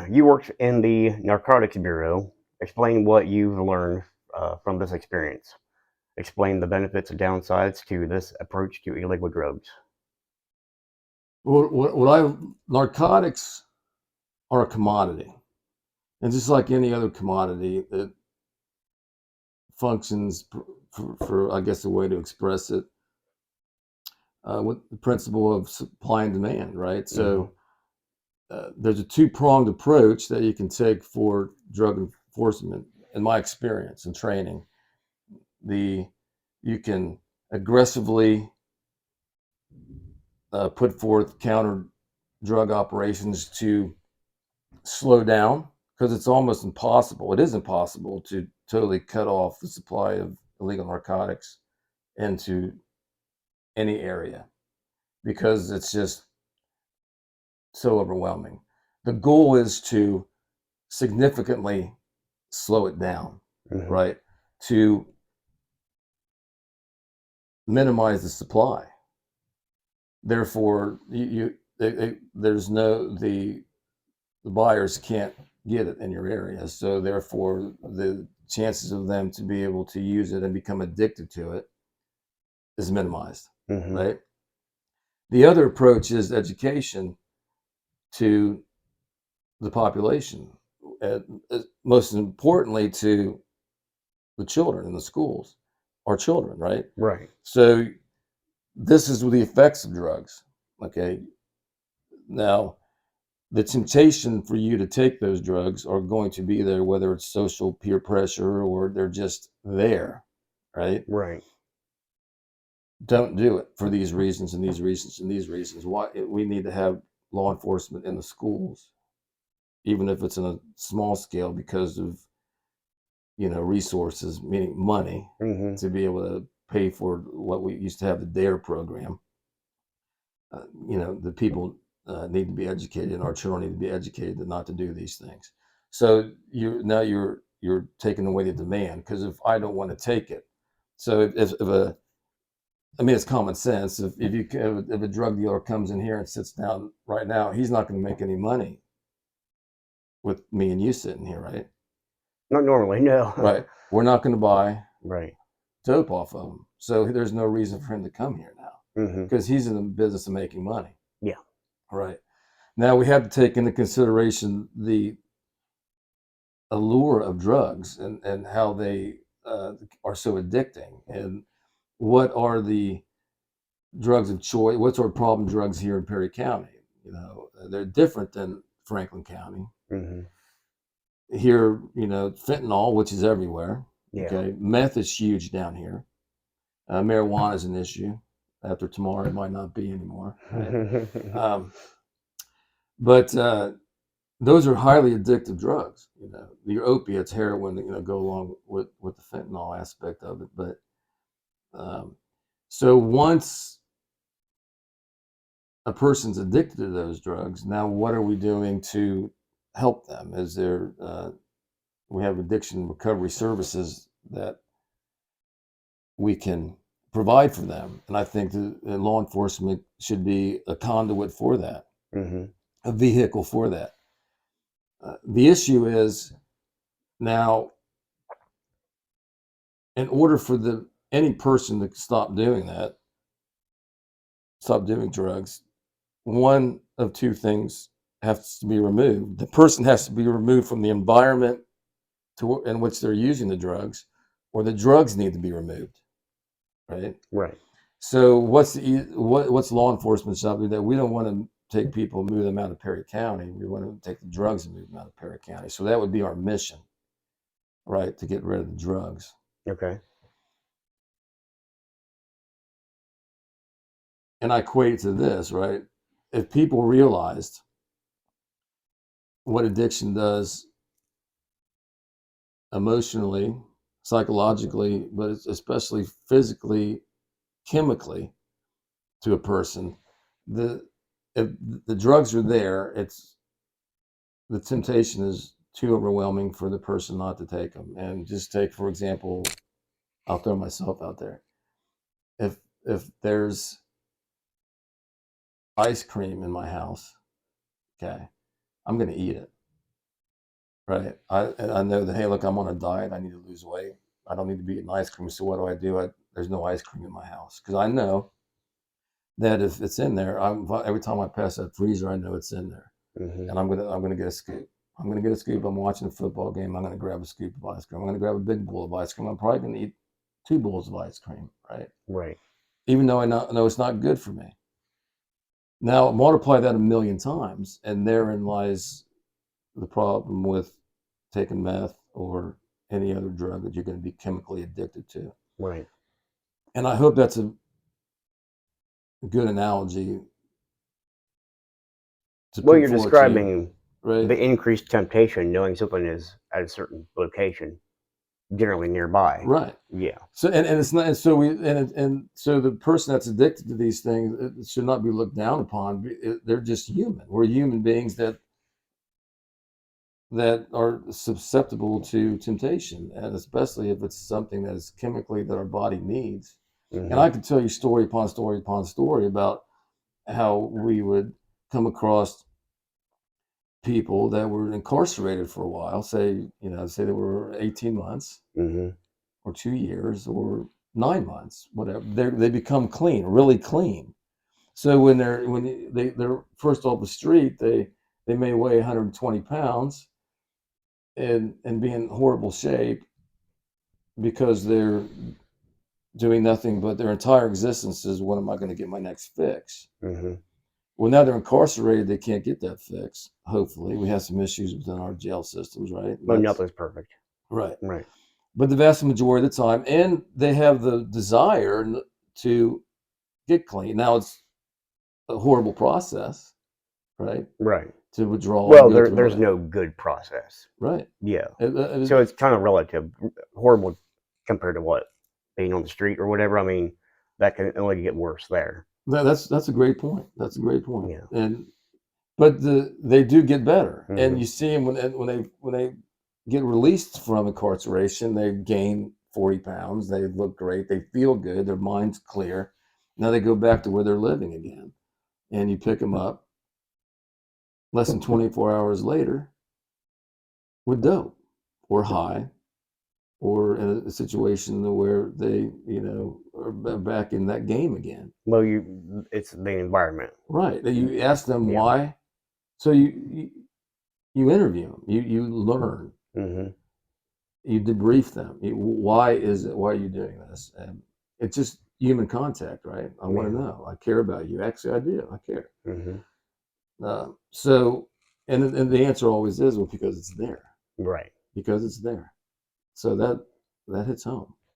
you worked in the Narcotics Bureau. Explain what you've learned from this experience. Explain the benefits and downsides to this approach to illegal drugs. Narcotics are a commodity, and just like any other commodity, it functions for I guess a way to express it with the principle of supply and demand, right? So there's a two-pronged approach that you can take for drug enforcement. In my experience and training, you can aggressively put forth counter drug operations to slow down, because it's almost impossible. It is impossible to totally cut off the supply of illegal narcotics into any area, because it's just so overwhelming. The goal is to significantly slow it down, right? To minimize the supply. Therefore, the buyers can't get it in your area. So therefore, the chances of them to be able to use it and become addicted to it is minimized, right? The other approach is education to the population, most importantly to the children in the schools, our children, right? Right. So this is the effects of drugs, okay? Now, the temptation for you to take those drugs are going to be there, whether it's social peer pressure or they're just there, right? Right. Don't do it for these reasons and these reasons and these reasons. Why we need to have law enforcement in the schools, even if it's in a small scale, because of resources, meaning money, to be able to pay for what we used to have, the DARE program. The people need to be educated, and our children need to be educated not to do these things. So you're taking away the demand, because if I don't want to take it, so it's common sense. If a drug dealer comes in here and sits down right now, he's not going to make any money with me and you sitting here, right? Not normally, no. Right. We're not going to buy Right. dope off of him. So there's no reason for him to come here now, because he's in the business of making money. Yeah. Right. Now we have to take into consideration the allure of drugs and how they are so addicting, and what are the drugs of choice. What's our problem drugs here in Perry County? They're different than Franklin County. Here, fentanyl, which is everywhere. Yeah. Okay, meth is huge down here. Marijuana is an issue. After tomorrow, it might not be anymore. Right? But those are highly addictive drugs. Your opiates, heroin, go along with the fentanyl aspect of it. But so once a person's addicted to those drugs, now what are we doing to help them? We have addiction recovery services that we can provide for them, and I think that law enforcement should be a conduit for that, a vehicle for that. The issue is now, in order for any person to stop doing that, stop doing drugs, one of two things has to be removed. The person has to be removed from the environment in which they're using the drugs, or the drugs need to be removed. Right. Right. So what's law enforcement's job? That we don't want to take people and move them out of Perry County. We want to take the drugs and move them out of Perry County. So that would be our mission, right? To get rid of the drugs. Okay. And I equate it to this, right? If people realized what addiction does emotionally, psychologically, but especially physically, chemically to a person, if the drugs are there, the temptation is too overwhelming for the person not to take them. And just take, for example, I'll throw myself out there. If there's ice cream in my house, okay, I'm going to eat it. right? I know that, hey, look, I'm on a diet. I need to lose weight. I don't need to be eating ice cream. So what do? There's no ice cream in my house because I know that if it's in there, every time I pass that freezer, I know it's in there, Hmm. and I'm gonna get a scoop. I'm gonna get a scoop. I'm watching a football game. I'm gonna grab a scoop of ice cream. I'm gonna grab a big bowl of ice cream. I'm probably gonna eat 2 bowls of ice cream, right? Right. Even though I know it's not good for me. Now multiply that a million times, and therein lies the problem with taking meth or any other drug that you're going to be chemically addicted to. Right. And I hope that's a good analogy to Well, put you're forward to you, describing right? the increased temptation knowing something is at a certain location, generally nearby. Right. Yeah. So and it's not, and so so the person that's addicted to these things, it should not be looked down upon. They're just human. We're human beings that are susceptible to temptation, and especially if it's something that is chemically that our body needs. And Hmm. I could tell you story upon story upon story about how we would come across people that were incarcerated for a while, say they were 18 months Hmm. or 2 years or 9 months, whatever. They become clean, really clean. So they're first off the street, they may weigh 120 pounds and be in horrible shape because they're doing nothing but their entire existence is, when am I going to get my next fix? Hmm. Well, now they're incarcerated, they can't get that fix. Hopefully, we have some issues within our jail systems, right? But That's nothing's perfect. right. Right. But the vast majority of the time, and they have the desire to get clean. Now it's a horrible process, right? Right. To withdraw and Well, go through all there's that, no good process. right? Yeah. It So it's kind of relative. Horrible compared to what? Being on the street or whatever. I mean, that can only get worse there. that's a great point. That's a great point. Yeah. And but they do get better, and Hmm. you see them when they get released from incarceration, they gain 40 pounds, they look great, they feel good, their mind's clear. Now they go back to where they're living again, and you pick them up less than 24 hours later with dope or high or in a situation where they are back in that game again. Well, it's the environment. Right. You ask them Yeah. why. So you interview them, you learn, Hmm. you debrief them. Why are you doing this? And it's just human contact, right? I want to Yeah. know. I care about you. Actually, I do. I care. Hmm. So, and the answer always is, well, because it's there. Right. Because it's there. So that hits home.